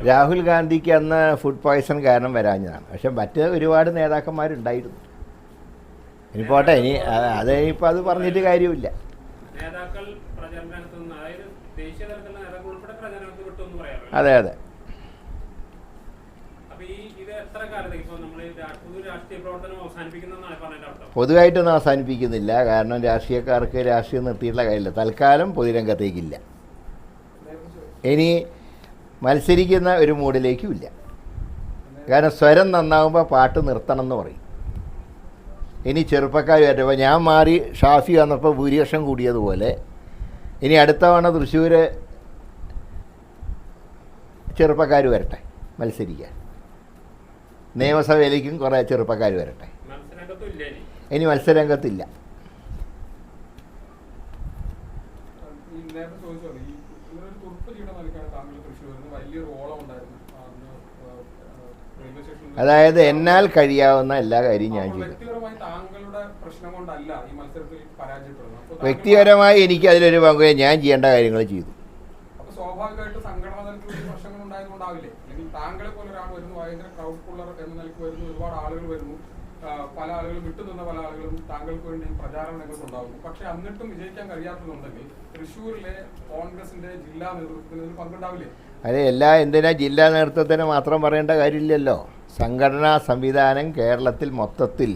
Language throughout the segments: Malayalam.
രാഹുൽ ഗാന്ധിക്ക് അന്ന് ഫുഡ് പോയ്സൺ കാരണം വരാഞ്ഞതാണ്. പക്ഷെ മറ്റ് ഒരുപാട് നേതാക്കന്മാരുണ്ടായിരുന്നു. ഇനി പോട്ടെ, ഇനി അത് ഇനിയിപ്പോൾ അത് പറഞ്ഞിട്ട് കാര്യമില്ല. അതെ അതെ. പൊതുവായിട്ടൊന്നും അവസാനിപ്പിക്കുന്നില്ല. കാരണം രാഷ്ട്രീയക്കാർക്ക് രാഷ്ട്രീയം നിർത്തിയിട്ടുള്ള കാര്യമില്ല. തൽക്കാലം പൊതുരംഗത്തേക്കില്ല. ഇനി മത്സരിക്കുന്ന ഒരു മൂഡിലേക്കും ഇല്ല. കാരണം സ്വരം നന്നാകുമ്പോൾ പാട്ട് നിർത്തണം എന്ന് പറയും. ഇനി ചെറുപ്പക്കാർ വരപ്പോൾ ഞാൻ മാറി ഷാഫി വന്നപ്പോൾ ഭൂരിപക്ഷം കൂടിയതുപോലെ ഇനി അടുത്ത തവണ തൃശ്ശൂർ ചെറുപ്പക്കാർ വരട്ടെ മത്സരിക്കാൻ. നിയമസഭയിലേക്കും കുറേ ചെറുപ്പക്കാർ വരട്ടെ. ഇനി മത്സരരംഗത്തില്ല. അതായത് എന്നാൽ കഴിയാവുന്ന എല്ലാ കാര്യവും ഞാൻ ചെയ്തു. വ്യക്തിപരമായി എനിക്ക് അതിലൊരു പങ്ക്, ഞാൻ ചെയ്യേണ്ട കാര്യങ്ങൾ ചെയ്തു. സ്വാഭാവികമായിട്ട് സംഘടനാ തലത്തിൽ പ്രശ്നങ്ങൾ ഉണ്ടായതുകൊണ്ടാവില്ലേ? അല്ലെങ്കിൽ താങ്കളെ പോലെ ഒരാൾ വരുന്നു, ഭയങ്കര ക്രൗഡ് പുള്ളർ എന്ന നിലയ്ക്ക് വരുന്നു, ഒരുപാട് ആളുകൾ വരുന്നു, പല ആളുകളും വിട്ടുനിന്ന പല ആളുകളും താങ്കൾക്ക് വേണ്ടി പ്രചാരണ രംഗത്തുണ്ടാകുന്നു. പക്ഷെ എന്നിട്ടും വിജയിക്കാൻ കഴിയാത്തതുണ്ടെങ്കിൽ തൃശ്ശൂരിലെ കോൺഗ്രസിന്റെ ജില്ലാ നേതൃത്വത്തിന് ഇതിൽ പങ്കുണ്ടാവില്ലേ? അതെ, എന്തിനാ ജില്ലാ നേതൃത്വത്തിന് മാത്രം പറയേണ്ട കാര്യമില്ലല്ലോ. സംഘടനാ സംവിധാനം കേരളത്തിൽ മൊത്തത്തിൽ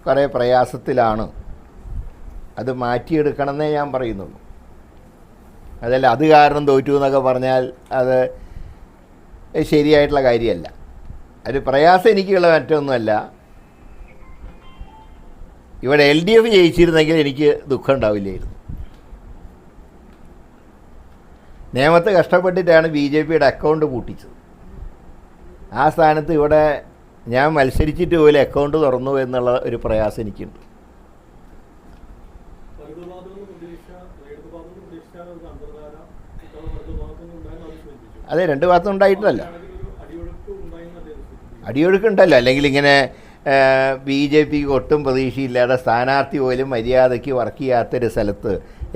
കുറേ പ്രയാസത്തിലാണ്. അത് മാറ്റിയെടുക്കണമെന്നേ ഞാൻ പറയുന്നുള്ളൂ. അതല്ല അത് കാരണം തോറ്റു എന്നൊക്കെ പറഞ്ഞാൽ അത് ശരിയായിട്ടുള്ള കാര്യമല്ല. ഒരു പ്രയാസം എനിക്കുള്ള മറ്റൊന്നുമല്ല. ഇവിടെ LDF ജയിച്ചിരുന്നെങ്കിൽ എനിക്ക് ദുഃഖം ഉണ്ടാവില്ലായിരുന്നു. നേമത്ത് കഷ്ടപ്പെട്ടിട്ടാണ് BJPയുടെ അക്കൗണ്ട് പൂട്ടിച്ചത്. ആ സ്ഥാനത്ത് ഇവിടെ ഞാൻ മത്സരിച്ചിട്ട് പോലും അക്കൗണ്ട് തുറന്നു എന്നുള്ള ഒരു പ്രയാസം എനിക്കുണ്ട്. അതെ, രണ്ട് ഭാഗത്തും ഉണ്ടായിട്ടല്ല, അടിയൊഴുക്കുണ്ടല്ലോ. അല്ലെങ്കിൽ ഇങ്ങനെ BJPക്ക് ഒട്ടും പ്രതീക്ഷയില്ലാതെ സ്ഥാനാർത്ഥി പോലും മര്യാദയ്ക്ക് വർക്ക് ചെയ്യാത്തൊരു സ്ഥലത്ത്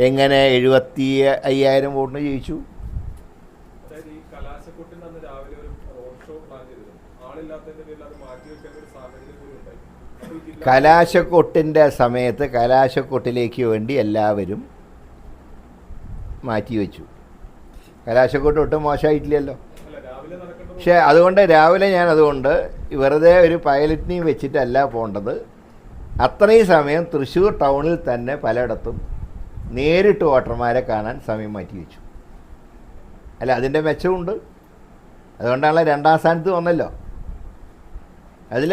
എങ്ങനെ 75,000 വോട്ടിന് ജയിച്ചു? കലാശക്കൊട്ടിൻ്റെ സമയത്ത് കലാശക്കൊട്ടിലേക്ക് വേണ്ടി എല്ലാവരും മാറ്റിവെച്ചു. കലാശക്കൊട്ട് ഒട്ടും മോശമായിട്ടില്ലല്ലോ. പക്ഷേ അതുകൊണ്ട് രാവിലെ അതുകൊണ്ട് വെറുതെ ഒരു പൈലറ്റിനെയും വെച്ചിട്ടല്ല പോകേണ്ടത്. അത്രയും സമയം തൃശ്ശൂർ ടൗണിൽ തന്നെ പലയിടത്തും നേരിട്ട് വോട്ടർമാരെ കാണാൻ സമയം മാറ്റിവെച്ചു. അല്ല, അതിൻ്റെ മെച്ചമുണ്ട്. അതുകൊണ്ടാണല്ലോ 2ാം സ്ഥാനത്ത് വന്നല്ലോ. അതിൽ